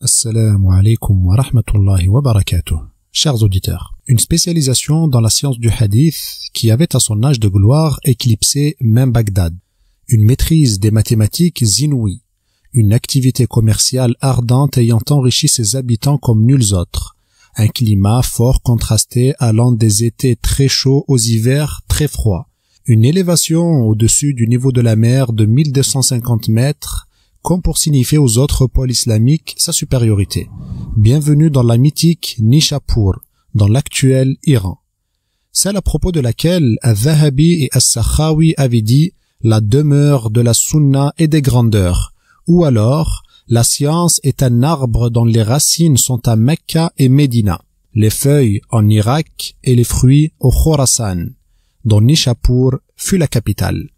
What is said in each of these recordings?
Assalamu alaikum wa rahmatullahi wa barakatuh. Chers auditeurs, une spécialisation dans la science du hadith qui avait à son âge de gloire éclipsé même Bagdad, une maîtrise des mathématiques inouïes, une activité commerciale ardente ayant enrichi ses habitants comme nuls autres, un climat fort contrasté allant des étés très chauds aux hivers très froids, une élévation au-dessus du niveau de la mer de 1250 mètres, comme pour signifier aux autres pôles islamiques sa supériorité. Bienvenue dans la mythique Nishapur, dans l'actuel Iran. Celle à propos de laquelle Al-Dhahabi et As-Sakhawi avaient dit « la demeure de la sunna et des grandeurs » ou alors « la science est un arbre dont les racines sont à Mecca et Médina, les feuilles en Irak et les fruits au Khorasan » dont Nishapur fut la capitale.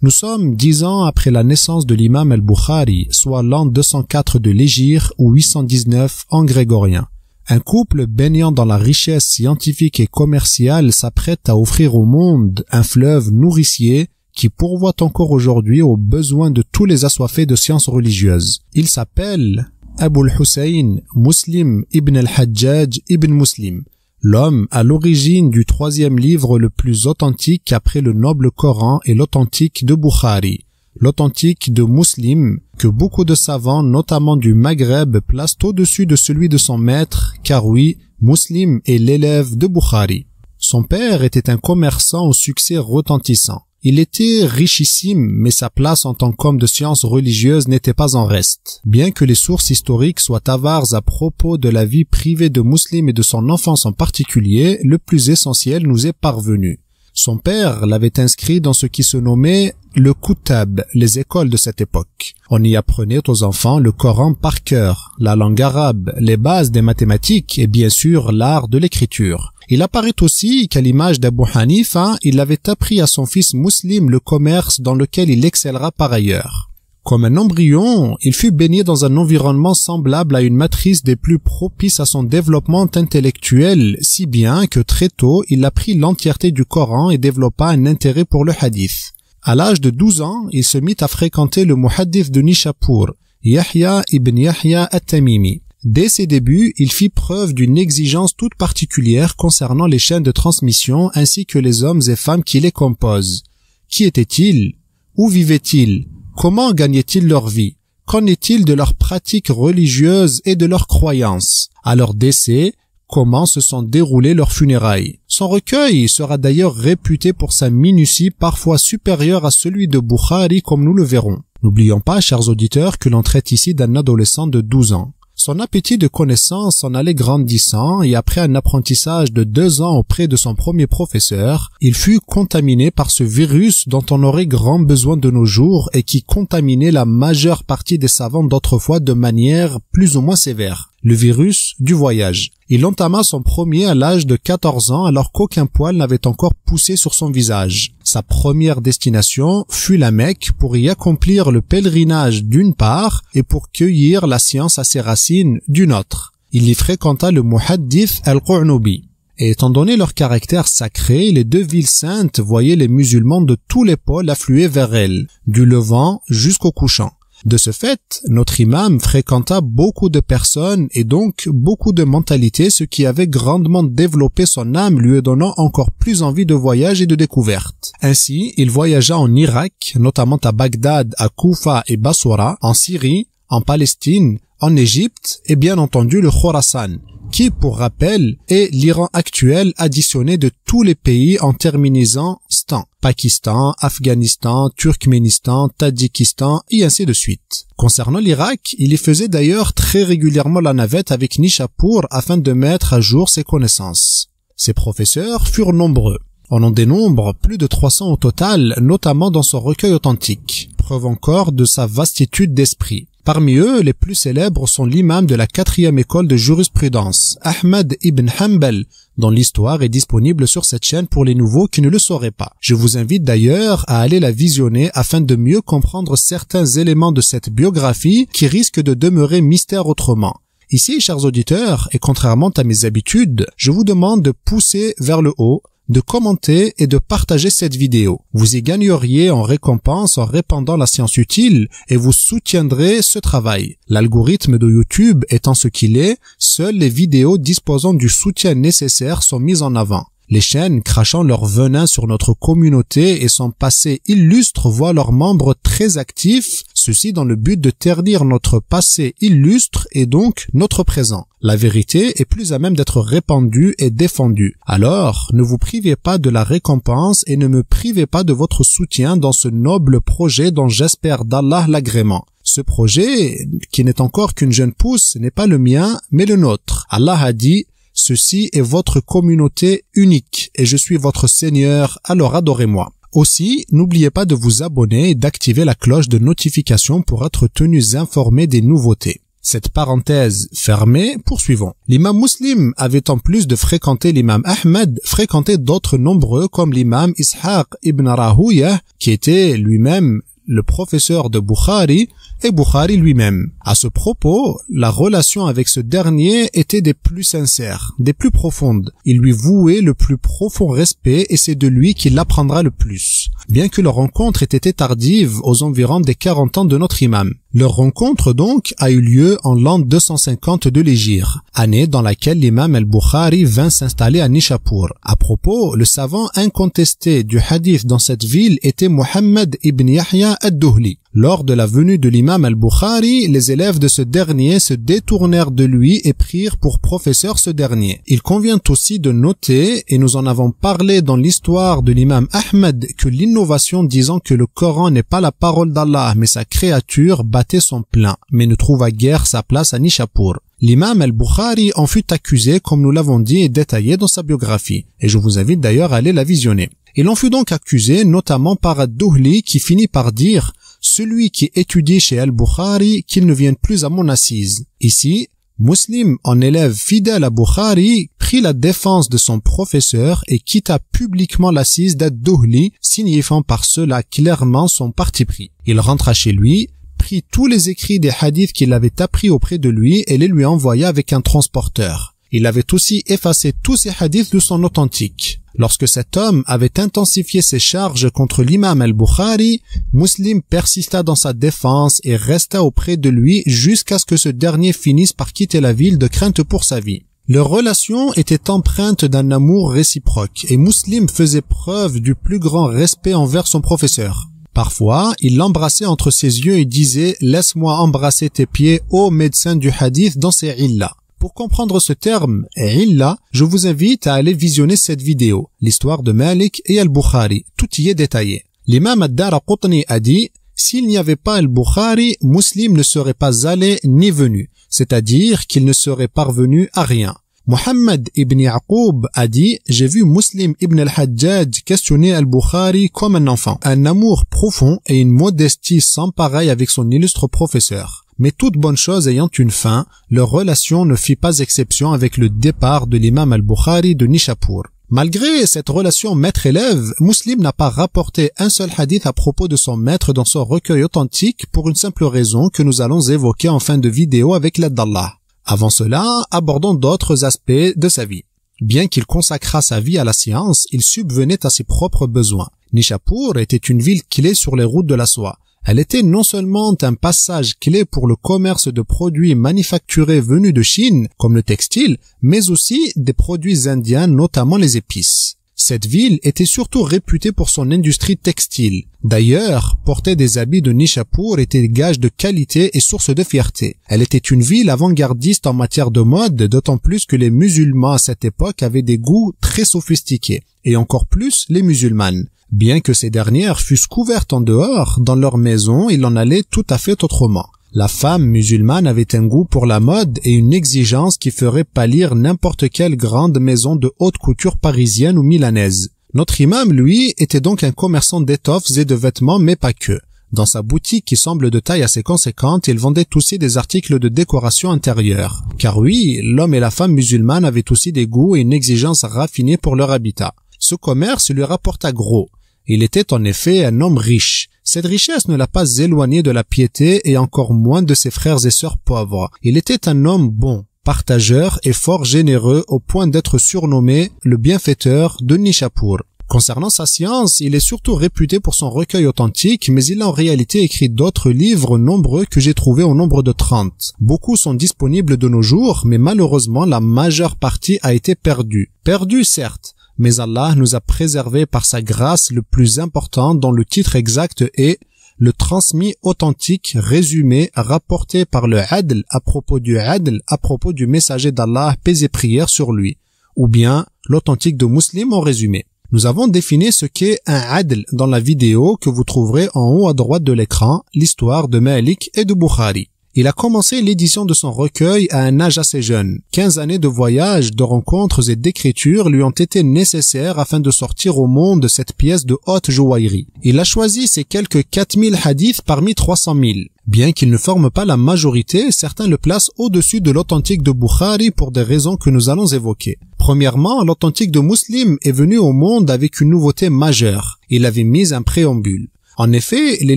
Nous sommes 10 ans après la naissance de l'imam al-Bukhari, soit l'an 204 de l'Hégire ou 819 en grégorien. Un couple baignant dans la richesse scientifique et commerciale s'apprête à offrir au monde un fleuve nourricier qui pourvoit encore aujourd'hui aux besoins de tous les assoiffés de sciences religieuses. Il s'appelle Abul Hussein Muslim ibn al-Hajjaj ibn Muslim, l'homme à l'origine du troisième livre le plus authentique après le noble Coran et l'authentique de Bukhari, l'authentique de Muslim, que beaucoup de savants, notamment du Maghreb, placent au-dessus de celui de son maître, car oui, Muslim est l'élève de Bukhari. Son père était un commerçant au succès retentissant. Il était richissime, mais sa place en tant qu'homme de science religieuse n'était pas en reste. Bien que les sources historiques soient avares à propos de la vie privée de Muslim et de son enfance en particulier, le plus essentiel nous est parvenu. Son père l'avait inscrit dans ce qui se nommait le Kutab, les écoles de cette époque. On y apprenait aux enfants le Coran par cœur, la langue arabe, les bases des mathématiques et bien sûr l'art de l'écriture. Il apparaît aussi qu'à l'image d'Abu Hanifa, il avait appris à son fils Muslim le commerce dans lequel il excellera par ailleurs. Comme un embryon, il fut baigné dans un environnement semblable à une matrice des plus propices à son développement intellectuel, si bien que très tôt, il apprit l'entièreté du Coran et développa un intérêt pour le hadith. À l'âge de 12 ans, il se mit à fréquenter le muhaddith de Nishapur, Yahya ibn Yahya at-Tamimi. Dès ses débuts, il fit preuve d'une exigence toute particulière concernant les chaînes de transmission ainsi que les hommes et femmes qui les composent. Qui étaient-ils? Où vivaient-ils? Comment gagnaient-ils leur vie? Qu'en est-il de leurs pratiques religieuses et de leurs croyances? À leur décès, comment se sont déroulées leurs funérailles? Son recueil sera d'ailleurs réputé pour sa minutie parfois supérieure à celui de Bukhari comme nous le verrons. N'oublions pas, chers auditeurs, que l'on traite ici d'un adolescent de 12 ans. Son appétit de connaissance en allait grandissant et après un apprentissage de 2 ans auprès de son premier professeur, il fut contaminé par ce virus dont on aurait grand besoin de nos jours et qui contaminait la majeure partie des savants d'autrefois de manière plus ou moins sévère. Le virus du voyage. Il entama son premier à l'âge de 14 ans alors qu'aucun poil n'avait encore poussé sur son visage. Sa première destination fut la Mecque pour y accomplir le pèlerinage d'une part et pour cueillir la science à ses racines d'une autre. Il y fréquenta le muhaddith al-Qurnubi. Et étant donné leur caractère sacré, les deux villes saintes voyaient les musulmans de tous les pôles affluer vers elles, du levant jusqu'au couchant. De ce fait, notre imam fréquenta beaucoup de personnes et donc beaucoup de mentalités, ce qui avait grandement développé son âme, lui donnant encore plus envie de voyage et de découverte. Ainsi, il voyagea en Irak, notamment à Bagdad, à Koufa et Basora, en Syrie, en Palestine, en Égypte et bien entendu le Khorasan, qui, pour rappel, est l'Iran actuel additionné de tous les pays en terminant stan, Pakistan, Afghanistan, Turkménistan, Tadjikistan et ainsi de suite. Concernant l'Irak, il y faisait d'ailleurs très régulièrement la navette avec Nishapur afin de mettre à jour ses connaissances. Ses professeurs furent nombreux. On en dénombre plus de 300 au total, notamment dans son recueil authentique, preuve encore de sa vastitude d'esprit. Parmi eux, les plus célèbres sont l'imam de la 4e école de jurisprudence, Ahmad ibn Hanbal, dont l'histoire est disponible sur cette chaîne pour les nouveaux qui ne le sauraient pas. Je vous invite d'ailleurs à aller la visionner afin de mieux comprendre certains éléments de cette biographie qui risquent de demeurer mystère autrement. Ici, chers auditeurs, et contrairement à mes habitudes, je vous demande de pousser vers le haut, de commenter et de partager cette vidéo. Vous y gagneriez en récompense en répandant la science utile et vous soutiendrez ce travail. L'algorithme de YouTube étant ce qu'il est, seules les vidéos disposant du soutien nécessaire sont mises en avant. Les chaînes crachant leur venin sur notre communauté et son passé illustre voient leurs membres très actifs, ceci dans le but de ternir notre passé illustre et donc notre présent. La vérité est plus à même d'être répandue et défendue. Alors, ne vous privez pas de la récompense et ne me privez pas de votre soutien dans ce noble projet dont j'espère d'Allah l'agrément. Ce projet, qui n'est encore qu'une jeune pousse, n'est pas le mien, mais le nôtre. Allah a dit: ceci est votre communauté unique et je suis votre Seigneur, alors adorez-moi. Aussi, n'oubliez pas de vous abonner et d'activer la cloche de notification pour être tenus informés des nouveautés. Cette parenthèse fermée, poursuivons. L'imam Muslim avait en plus de fréquenter l'imam Ahmed, fréquenté d'autres nombreux comme l'imam Ishaq ibn Rahouya, qui était lui-même le professeur de Bukhari, et Bukhari lui-même. À ce propos, la relation avec ce dernier était des plus sincères, des plus profondes. Il lui vouait le plus profond respect et c'est de lui qu'il apprendra le plus. Bien que leur rencontre ait été tardive, aux environs des 40 ans de notre imam. Leur rencontre donc a eu lieu en l'an 250 de l'Hégire, année dans laquelle l'imam al-Bukhari vint s'installer à Nishapur. À propos, le savant incontesté du hadith dans cette ville était Muhammad ibn Yahya ad-Duhli. Lors de la venue de l'imam al-Bukhari, les élèves de ce dernier se détournèrent de lui et prirent pour professeur ce dernier. Il convient aussi de noter, et nous en avons parlé dans l'histoire de l'imam Ahmed, que l'innovation disant que le Coran n'est pas la parole d'Allah mais sa créature battait son plein, mais ne trouva guère sa place à Nishapur. L'imam al-Bukhari en fut accusé comme nous l'avons dit et détaillé dans sa biographie, et je vous invite d'ailleurs à aller la visionner. Il en fut donc accusé notamment par ad-Duhli qui finit par dire: celui qui étudie chez al-Bukhari, qu'il ne vienne plus à mon assise. Ici, Muslim, en élève fidèle à Bukhari, prit la défense de son professeur et quitta publiquement l'assise d'ad-Duhli, signifiant par cela clairement son parti pris. Il rentra chez lui, prit tous les écrits des hadiths qu'il avait appris auprès de lui et les lui envoya avec un transporteur. Il avait aussi effacé tous ces hadiths de son authentique. Lorsque cet homme avait intensifié ses charges contre l'imam al-Bukhari, Muslim persista dans sa défense et resta auprès de lui jusqu'à ce que ce dernier finisse par quitter la ville de crainte pour sa vie. Leur relation était empreinte d'un amour réciproque et Muslim faisait preuve du plus grand respect envers son professeur. Parfois, il l'embrassait entre ses yeux et disait « Laisse-moi embrasser tes pieds, ô médecin du hadith, dans ces illas ». Pour comprendre ce terme, illa, je vous invite à aller visionner cette vidéo, l'histoire de Malik et al-Bukhari, tout y est détaillé. L'imam ad-Daraqutni a dit: s'il n'y avait pas al-Bukhari, Muslim ne serait pas allé ni venu, c'est-à-dire qu'il ne serait parvenu à rien. Muhammad ibn Yaqub a dit: j'ai vu Muslim ibn al-Hajjaj questionner al-Bukhari comme un enfant, un amour profond et une modestie sans pareil avec son illustre professeur. Mais toute bonne chose ayant une fin, leur relation ne fit pas exception avec le départ de l'imam al-Bukhari de Nishapur. Malgré cette relation maître-élève, Muslim n'a pas rapporté un seul hadith à propos de son maître dans son recueil authentique pour une simple raison que nous allons évoquer en fin de vidéo avec l'aide d'Allah. Avant cela, abordons d'autres aspects de sa vie. Bien qu'il consacrât sa vie à la science, il subvenait à ses propres besoins. Nishapur était une ville clé sur les routes de la soie. Elle était non seulement un passage clé pour le commerce de produits manufacturés venus de Chine, comme le textile, mais aussi des produits indiens, notamment les épices. Cette ville était surtout réputée pour son industrie textile. D'ailleurs, porter des habits de Nishapur était gage de qualité et source de fierté. Elle était une ville avant-gardiste en matière de mode, d'autant plus que les musulmans à cette époque avaient des goûts très sophistiqués, et encore plus les musulmanes. Bien que ces dernières fussent couvertes en dehors, dans leur maison, il en allait tout à fait autrement. La femme musulmane avait un goût pour la mode et une exigence qui ferait pâlir n'importe quelle grande maison de haute couture parisienne ou milanaise. Notre imam, lui, était donc un commerçant d'étoffes et de vêtements, mais pas que. Dans sa boutique qui semble de taille assez conséquente, il vendait aussi des articles de décoration intérieure. Car oui, l'homme et la femme musulmane avaient aussi des goûts et une exigence raffinée pour leur habitat. Ce commerce lui rapporta gros. Il était en effet un homme riche. Cette richesse ne l'a pas éloigné de la piété et encore moins de ses frères et sœurs pauvres. Il était un homme bon, partageur et fort généreux au point d'être surnommé le bienfaiteur de Nishapur. Concernant sa science, il est surtout réputé pour son recueil authentique, mais il a en réalité écrit d'autres livres nombreux que j'ai trouvés au nombre de 30. Beaucoup sont disponibles de nos jours, mais malheureusement la majeure partie a été perdue. Perdue certes, mais Allah nous a préservés par sa grâce le plus important dont le titre exact est le transmis authentique résumé rapporté par le Adl à propos du messager d'Allah, paix et prière sur lui, ou bien l'authentique de Muslim en résumé. Nous avons défini ce qu'est un Adl dans la vidéo que vous trouverez en haut à droite de l'écran, l'histoire de Malik et de Bukhari. Il a commencé l'édition de son recueil à un âge assez jeune. 15 années de voyages, de rencontres et d'écriture lui ont été nécessaires afin de sortir au monde cette pièce de haute joaillerie. Il a choisi ces quelques 4000 hadiths parmi 300 000. Bien qu'il ne forme pas la majorité, certains le placent au-dessus de l'authentique de Bukhari pour des raisons que nous allons évoquer. Premièrement, l'authentique de Muslim est venu au monde avec une nouveauté majeure. Il avait mis un préambule. En effet, les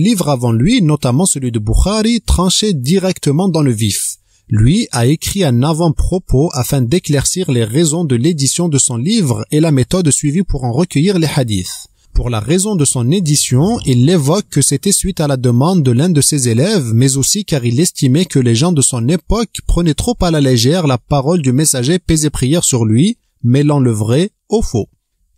livres avant lui, notamment celui de Bukhari, tranchaient directement dans le vif. Lui a écrit un avant-propos afin d'éclaircir les raisons de l'édition de son livre et la méthode suivie pour en recueillir les hadiths. Pour la raison de son édition, il évoque que c'était suite à la demande de l'un de ses élèves, mais aussi car il estimait que les gens de son époque prenaient trop à la légère la parole du messager paix et prière sur lui, mêlant le vrai au faux.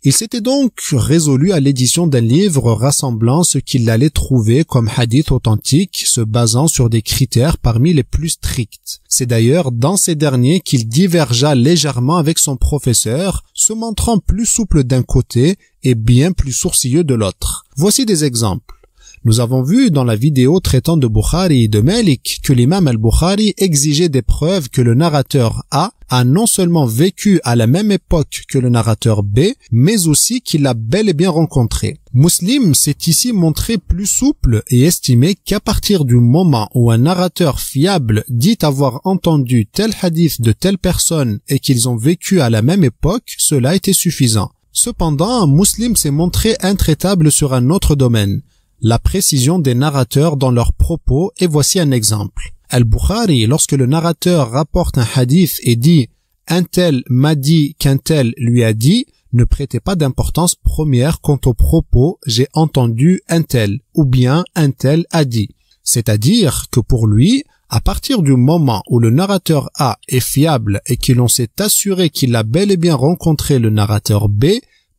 Il s'était donc résolu à l'édition d'un livre rassemblant ce qu'il allait trouver comme hadith authentique, se basant sur des critères parmi les plus stricts. C'est d'ailleurs dans ces derniers qu'il divergea légèrement avec son professeur, se montrant plus souple d'un côté et bien plus sourcilleux de l'autre. Voici des exemples. Nous avons vu dans la vidéo traitant de Bukhari et de Malik que l'imam al-Bukhari exigeait des preuves que le narrateur A non seulement vécu à la même époque que le narrateur B, mais aussi qu'il l'a bel et bien rencontré. Muslim s'est ici montré plus souple et estimé qu'à partir du moment où un narrateur fiable dit avoir entendu tel hadith de telle personne et qu'ils ont vécu à la même époque, cela était suffisant. Cependant, Muslim s'est montré intraitable sur un autre domaine, la précision des narrateurs dans leurs propos, et voici un exemple. Al-Bukhari, lorsque le narrateur rapporte un hadith et dit « un tel m'a dit qu'un tel lui a dit », ne prêtez pas d'importance première quant au propos « j'ai entendu un tel » ou bien « un tel a dit ». C'est-à-dire que pour lui, à partir du moment où le narrateur A est fiable et que l'on s'est assuré qu'il a bel et bien rencontré le narrateur B,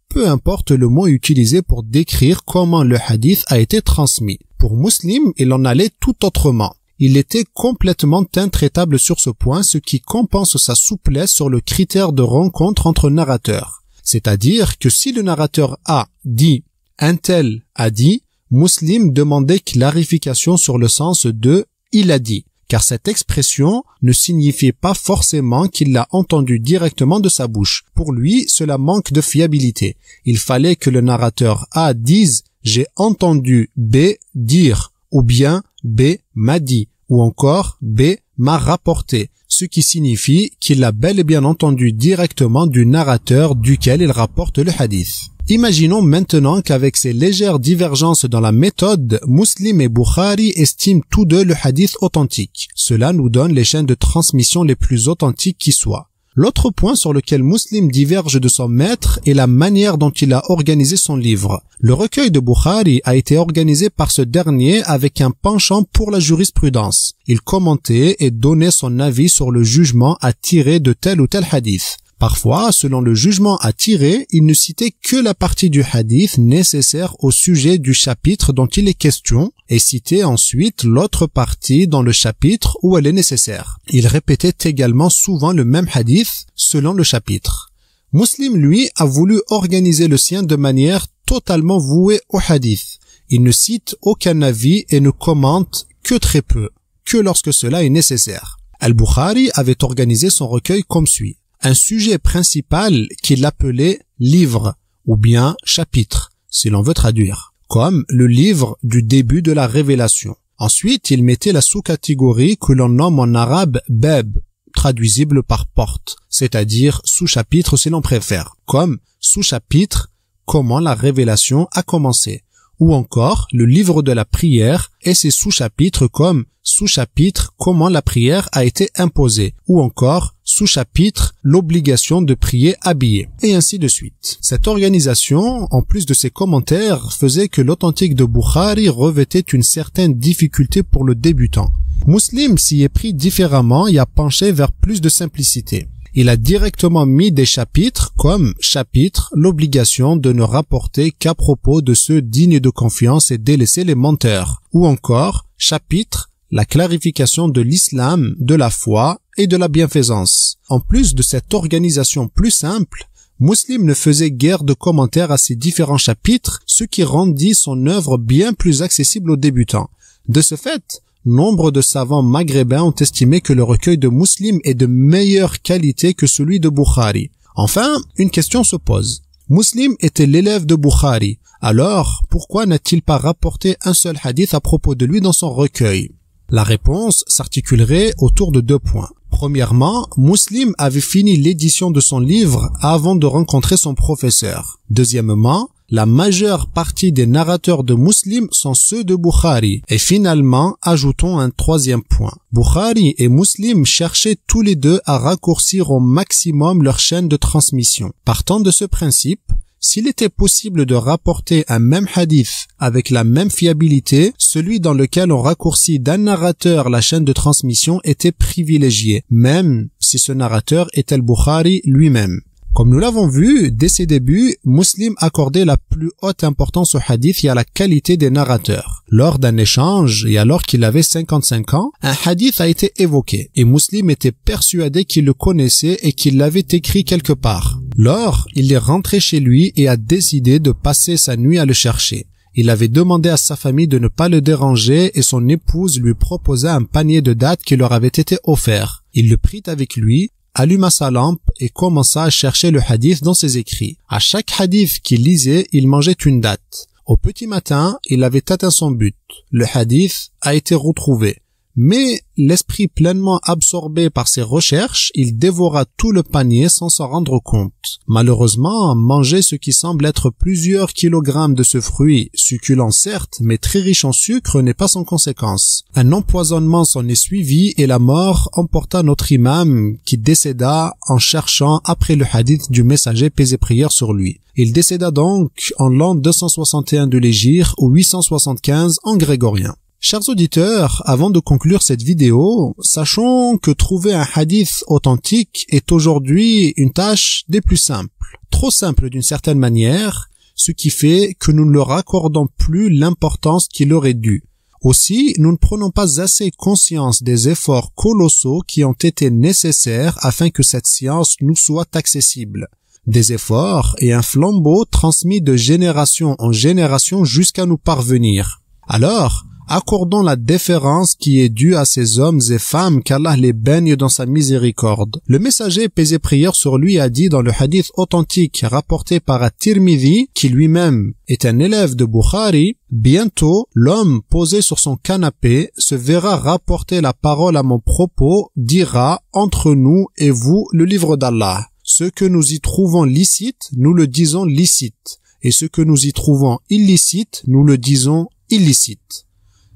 peu importe le mot utilisé pour décrire comment le hadith a été transmis. Pour Muslim, il en allait tout autrement. Il était complètement intraitable sur ce point, ce qui compense sa souplesse sur le critère de rencontre entre narrateurs. C'est-à-dire que si le narrateur A dit « un tel a dit », Muslim demandait clarification sur le sens de « il a dit », car cette expression ne signifiait pas forcément qu'il l'a entendu directement de sa bouche. Pour lui, cela manque de fiabilité. Il fallait que le narrateur A dise « j'ai entendu B dire » ou bien « B m'a dit » ou encore « B m'a rapporté », ce qui signifie qu'il l'a bel et bien entendu directement du narrateur duquel il rapporte le hadith. Imaginons maintenant qu'avec ces légères divergences dans la méthode, Muslim et Bukhari estiment tous deux le hadith authentique. Cela nous donne les chaînes de transmission les plus authentiques qui soient. L'autre point sur lequel Muslim diverge de son maître est la manière dont il a organisé son livre. Le recueil de Bukhari a été organisé par ce dernier avec un penchant pour la jurisprudence. Il commentait et donnait son avis sur le jugement à tirer de tel ou tel hadith. Parfois, selon le jugement à tirer, il ne citait que la partie du hadith nécessaire au sujet du chapitre dont il est question et citait ensuite l'autre partie dans le chapitre où elle est nécessaire. Il répétait également souvent le même hadith selon le chapitre. Muslim, lui, a voulu organiser le sien de manière totalement vouée au hadith. Il ne cite aucun avis et ne commente que très peu, que lorsque cela est nécessaire. Al-Bukhari avait organisé son recueil comme suit. Un sujet principal qu'il appelait livre ou bien chapitre, si l'on veut traduire, comme le livre du début de la révélation. Ensuite, il mettait la sous-catégorie que l'on nomme en arabe bab, traduisible par porte, c'est-à-dire sous-chapitre si l'on préfère, comme sous-chapitre comment la révélation a commencé, ou encore le livre de la prière et ses sous-chapitres comme sous-chapitre comment la prière a été imposée, ou encore sous-chapitre l'obligation de prier habillé, et ainsi de suite. Cette organisation, en plus de ses commentaires, faisait que l'authentique de Bukhari revêtait une certaine difficulté pour le débutant. Muslim s'y est pris différemment et a penché vers plus de simplicité. Il a directement mis des chapitres comme chapitre l'obligation de ne rapporter qu'à propos de ceux dignes de confiance et délaisser les menteurs, ou encore chapitre la clarification de l'islam, de la foi et de la bienfaisance. En plus de cette organisation plus simple, Muslim ne faisait guère de commentaires à ces différents chapitres, ce qui rendit son œuvre bien plus accessible aux débutants. De ce fait, nombre de savants maghrébins ont estimé que le recueil de Muslim est de meilleure qualité que celui de Bukhari. Enfin, une question se pose. Muslim était l'élève de Bukhari. Alors, pourquoi n'a-t-il pas rapporté un seul hadith à propos de lui dans son recueil? La réponse s'articulerait autour de 2 points. Premièrement, Muslim avait fini l'édition de son livre avant de rencontrer son professeur. Deuxièmement, la majeure partie des narrateurs de Muslim sont ceux de Bukhari. Et finalement, ajoutons un 3e point. Bukhari et Muslim cherchaient tous les deux à raccourcir au maximum leur chaîne de transmission. Partant de ce principe, s'il était possible de rapporter un même hadith avec la même fiabilité, celui dans lequel on raccourcit d'un narrateur la chaîne de transmission était privilégié, même si ce narrateur était al-Bukhari lui-même. Comme nous l'avons vu, dès ses débuts, Muslim accordait la plus haute importance au hadith et à la qualité des narrateurs. Lors d'un échange, et alors qu'il avait 55 ans, un hadith a été évoqué, et Muslim était persuadé qu'il le connaissait et qu'il l'avait écrit quelque part. Lors, il est rentré chez lui et a décidé de passer sa nuit à le chercher. Il avait demandé à sa famille de ne pas le déranger et son épouse lui proposa un panier de dattes qui leur avait été offert. Il le prit avec lui, alluma sa lampe et commença à chercher le hadith dans ses écrits. À chaque hadith qu'il lisait, il mangeait une date. Au petit matin, il avait atteint son but. Le hadith a été retrouvé. Mais l'esprit pleinement absorbé par ses recherches, il dévora tout le panier sans s'en rendre compte. Malheureusement, manger ce qui semble être plusieurs kilogrammes de ce fruit, succulent certes, mais très riche en sucre, n'est pas sans conséquence. Un empoisonnement s'en est suivi et la mort emporta notre imam qui décéda en cherchant après le hadith du messager paix et prière sur lui. Il décéda donc en l'an 261 de l'Hégire ou 875 en grégorien. Chers auditeurs, avant de conclure cette vidéo, sachons que trouver un hadith authentique est aujourd'hui une tâche des plus simples. Trop simple d'une certaine manière, ce qui fait que nous ne leur accordons plus l'importance qu'il aurait dû. Aussi, nous ne prenons pas assez conscience des efforts colossaux qui ont été nécessaires afin que cette science nous soit accessible. Des efforts et un flambeau transmis de génération en génération jusqu'à nous parvenir. Alors, accordons la déférence qui est due à ces hommes et femmes qu'Allah les baigne dans sa miséricorde. Le messager paix et prière sur lui a dit dans le hadith authentique rapporté par At-Tirmidhi, qui lui-même est un élève de Bukhari, « Bientôt, l'homme posé sur son canapé se verra rapporter la parole à mon propos, dira « Entre nous et vous, le livre d'Allah. Ce que nous y trouvons licite, nous le disons licite. Et ce que nous y trouvons illicite, nous le disons illicite. »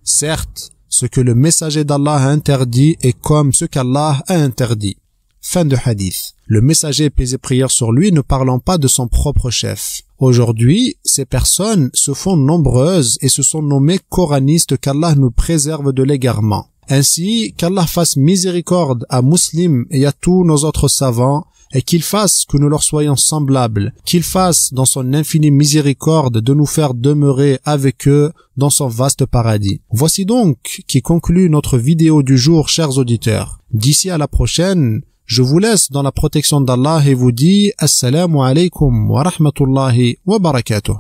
Certes, ce que le messager d'Allah a interdit est comme ce qu'Allah a interdit. Fin de hadith. Le messager paix et prière sur lui ne parlant pas de son propre chef. Aujourd'hui, ces personnes se font nombreuses et se sont nommées coranistes qu'Allah nous préserve de l'égarement. Ainsi, qu'Allah fasse miséricorde à Muslim et à tous nos autres savants et qu'il fasse que nous leur soyons semblables, qu'il fasse dans son infinie miséricorde de nous faire demeurer avec eux dans son vaste paradis. Voici donc qui conclut notre vidéo du jour, chers auditeurs. D'ici à la prochaine, je vous laisse dans la protection d'Allah et vous dis Assalamu alaikum wa rahmatullahi wa barakatuh.